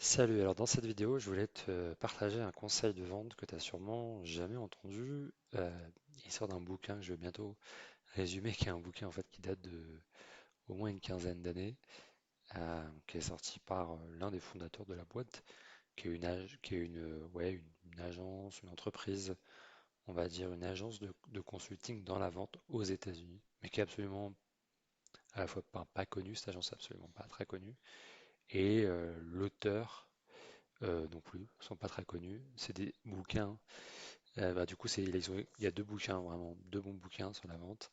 Salut, alors dans cette vidéo, je voulais te partager un conseil de vente que tu n'as sûrement jamais entendu. Il sort d'un bouquin que je vais bientôt résumer, qui est un bouquin en fait qui date de au moins une quinzaine d'années, qui est sorti par l'un des fondateurs de la boîte, qui est une agence, une entreprise, on va dire une agence de consulting dans la vente aux États-Unis, mais qui est absolument à la fois pas connue, cette agence est absolument pas très connue, et l'auteur non plus, sont pas très connus. C'est des bouquins. Du coup, il y a deux bouquins, vraiment, deux bons bouquins sur la vente,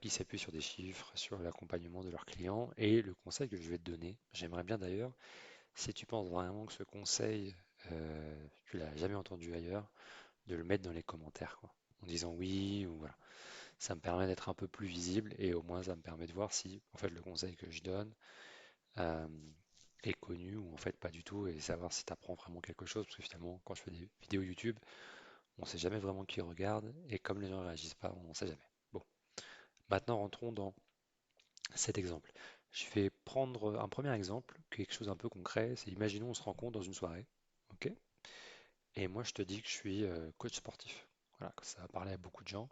qui s'appuient sur des chiffres, sur l'accompagnement de leurs clients. Et le conseil que je vais te donner, j'aimerais bien d'ailleurs, si tu penses vraiment que ce conseil, tu l'as jamais entendu ailleurs, de le mettre dans les commentaires, quoi, en disant oui, ou voilà. Ça me permet d'être un peu plus visible et au moins ça me permet de voir si, en fait, le conseil que je donne, euh, est connu ou en fait pas du tout et savoir si tu apprends vraiment quelque chose parce que finalement quand je fais des vidéos YouTube on sait jamais vraiment qui regarde et comme les gens ne réagissent pas on ne sait jamais. Bon, maintenant rentrons dans cet exemple. Je vais prendre un premier exemple, quelque chose un peu concret, c'est imaginons on se rencontre dans une soirée, ok? Et moi je te dis que je suis coach sportif. Voilà, que ça va parler à beaucoup de gens,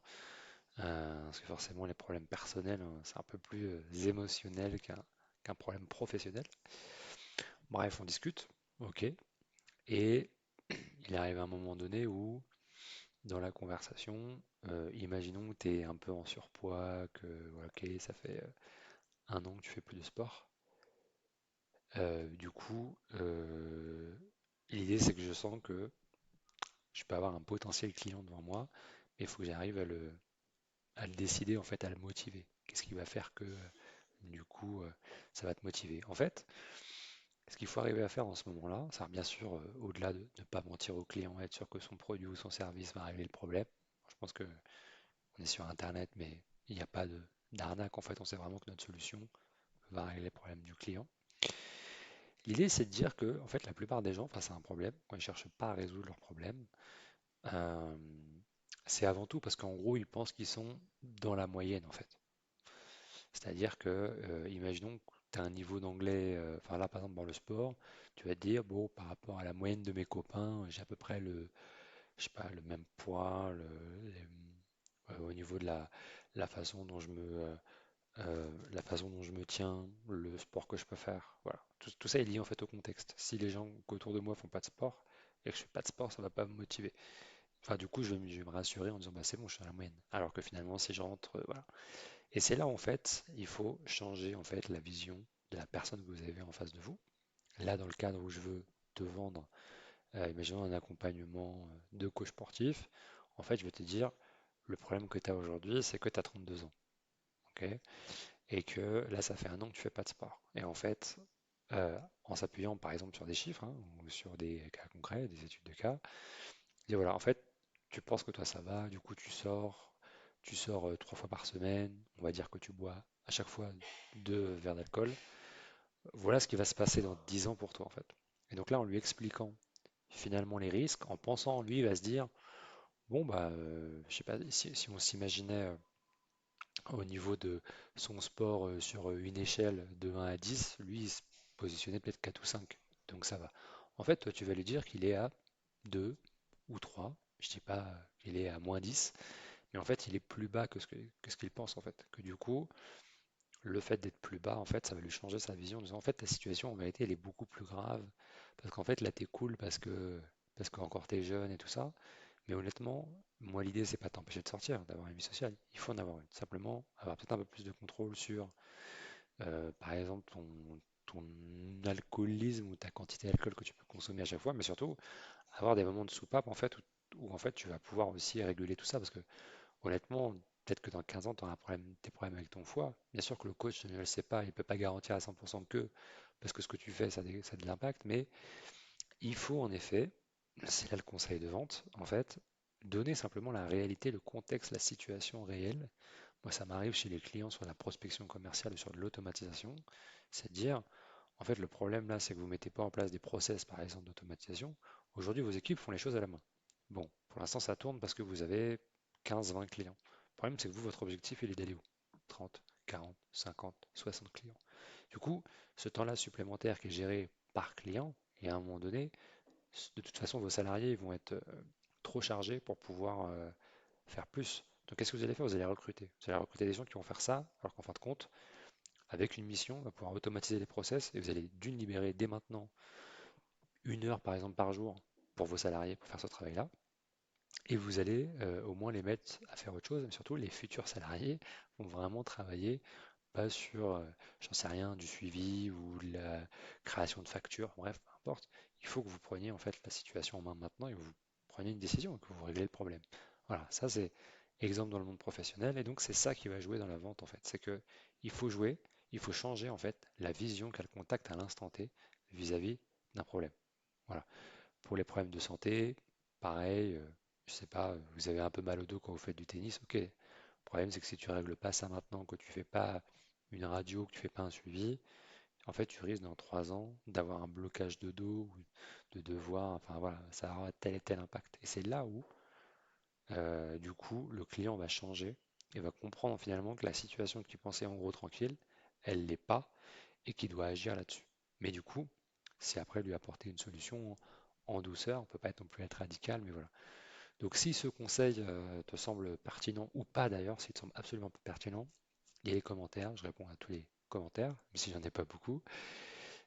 parce que forcément les problèmes personnels, hein, c'est un peu plus émotionnel qu'un problème professionnel. Bref, on discute, ok? Et il arrive un moment donné où, dans la conversation, imaginons que tu es un peu en surpoids, que voilà, ok, ça fait un an que tu fais plus de sport. L'idée c'est que je sens que je peux avoir un potentiel client devant moi, mais il faut que j'arrive à le décider, en fait, à le motiver. Qu'est-ce qui va faire que, ça va te motiver? En fait, ce qu'il faut arriver à faire en ce moment-là, c'est bien sûr, au-delà de ne pas mentir au client, être sûr que son produit ou son service va régler le problème. Je pense que on est sur Internet, mais il n'y a pas d'arnaque. En fait, on sait vraiment que notre solution va régler les problèmes du client. L'idée, c'est de dire que, en fait, la plupart des gens, face à un problème, quand ils ne cherchent pas à résoudre leur problème, euh, c'est avant tout parce qu'en gros, ils pensent qu'ils sont dans la moyenne, en fait. C'est-à-dire que, imaginons que tu as un niveau d'anglais, enfin là, par exemple, dans le sport, tu vas te dire, bon, par rapport à la moyenne de mes copains, j'ai à peu près je sais pas, le même poids, au niveau de la façon dont la façon dont je me tiens, le sport que je peux faire. Voilà. Tout ça est lié en fait au contexte. Si les gens autour de moi font pas de sport et que je fais pas de sport, ça va pas me motiver. Enfin, du coup, je vais me rassurer en disant bah c'est bon, je suis à la moyenne. Alors que finalement, si je rentre, voilà. Et c'est là en fait, il faut changer en fait la vision de la personne que vous avez en face de vous. Là, dans le cadre où je veux te vendre, imaginons un accompagnement de coach sportif, en fait, je vais te dire le problème que tu as aujourd'hui, c'est que tu as 32 ans. Ok. Et que là, ça fait un an que tu fais pas de sport. Et en fait, en s'appuyant par exemple sur des chiffres hein, ou sur des cas concrets, des études de cas, et voilà, en fait, tu penses que toi ça va, du coup tu sors 3 fois par semaine, on va dire que tu bois à chaque fois 2 verres d'alcool. Voilà ce qui va se passer dans 10 ans pour toi en fait. Et donc là, en lui expliquant finalement les risques, en pensant, lui, il va se dire, bon bah, je sais pas, si on s'imaginait au niveau de son sport sur une échelle de 1 à 10, lui, il se positionnait peut-être 4 ou 5. Donc ça va. En fait, toi, tu vas lui dire qu'il est à 2 ou 3. Je dis pas qu'il est à -10, mais en fait, il est plus bas que ce qu'il pense, en fait. Que du coup, le fait d'être plus bas, en fait, ça va lui changer sa vision. En disant, en fait, ta situation, en vérité, elle est beaucoup plus grave. Parce qu'en fait, là, t'es cool parce qu'encore t'es jeune et tout ça. Mais honnêtement, moi l'idée c'est pas de t'empêcher de sortir, d'avoir une vie sociale. Il faut en avoir une. Simplement avoir peut-être un peu plus de contrôle sur, par exemple, ton alcoolisme ou ta quantité d'alcool que tu peux consommer à chaque fois, mais surtout avoir des moments de soupape en fait où en fait tu vas pouvoir aussi réguler tout ça. Parce que honnêtement, peut-être que dans 15 ans, tu auras des problèmes avec ton foie. Bien sûr que le coach ne le sait pas, il ne peut pas garantir à 100% que, parce que ce que tu fais, ça a de l'impact, mais il faut en effet, c'est là le conseil de vente, en fait, donner simplement la réalité, le contexte, la situation réelle. Moi, ça m'arrive chez les clients sur la prospection commerciale ou sur de l'automatisation, c'est de dire, en fait, le problème là, c'est que vous ne mettez pas en place des process, par exemple, d'automatisation. Aujourd'hui, vos équipes font les choses à la main. Bon, pour l'instant, ça tourne parce que vous avez 15-20 clients. Le problème, c'est que vous, votre objectif, il est d'aller où? 30, 40, 50, 60 clients. Du coup, ce temps-là supplémentaire qui est géré par client, Et à un moment donné, de toute façon, vos salariés ils vont être trop chargés pour pouvoir faire plus. Donc, qu'est-ce que vous allez faire? Vous allez recruter. Vous allez recruter des gens qui vont faire ça, alors qu'en fin de compte, avec une mission, on va pouvoir automatiser les process et vous allez d'une libérer dès maintenant 1 heure par exemple par jour pour vos salariés pour faire ce travail-là. Et vous allez au moins les mettre à faire autre chose, mais surtout les futurs salariés vont vraiment travailler pas sur, j'en sais rien, du suivi ou de la création de factures, bref, peu importe. Il faut que vous preniez en fait la situation en main maintenant et que vous preniez une décision et que vous réglez le problème. Voilà, ça c'est exemple dans le monde professionnel et donc c'est ça qui va jouer dans la vente en fait. C'est que il faut jouer, il faut changer en fait la vision qu'a le contact à l'instant T vis-à-vis d'un problème. Voilà. Pour les problèmes de santé, pareil, je sais pas, vous avez un peu mal au dos quand vous faites du tennis, ok. Le problème, c'est que si tu règles pas ça maintenant, que tu fais pas une radio, que tu fais pas un suivi, en fait, tu risques dans 3 ans d'avoir un blocage de dos ou de devoir, enfin voilà, ça aura tel et tel impact. Et c'est là où, du coup, le client va changer et va comprendre finalement que la situation que tu pensais en gros tranquille, elle l'est pas et qu'il doit agir là-dessus. Mais du coup, c'est après lui apporter une solution en douceur, on peut pas non plus être radical, mais voilà. Donc si ce conseil te semble pertinent ou pas d'ailleurs, s'il te semble absolument pas pertinent, il y a les commentaires, je réponds à tous les commentaires, même si j'en ai pas beaucoup.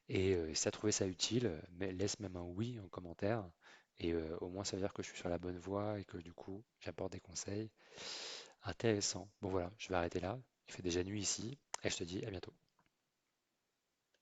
Et si tu as trouvé ça utile, mais laisse même un oui en commentaire. Et au moins ça veut dire que je suis sur la bonne voie et que du coup j'apporte des conseils intéressants. Bon voilà, je vais arrêter là. Il fait déjà nuit ici et je te dis à bientôt.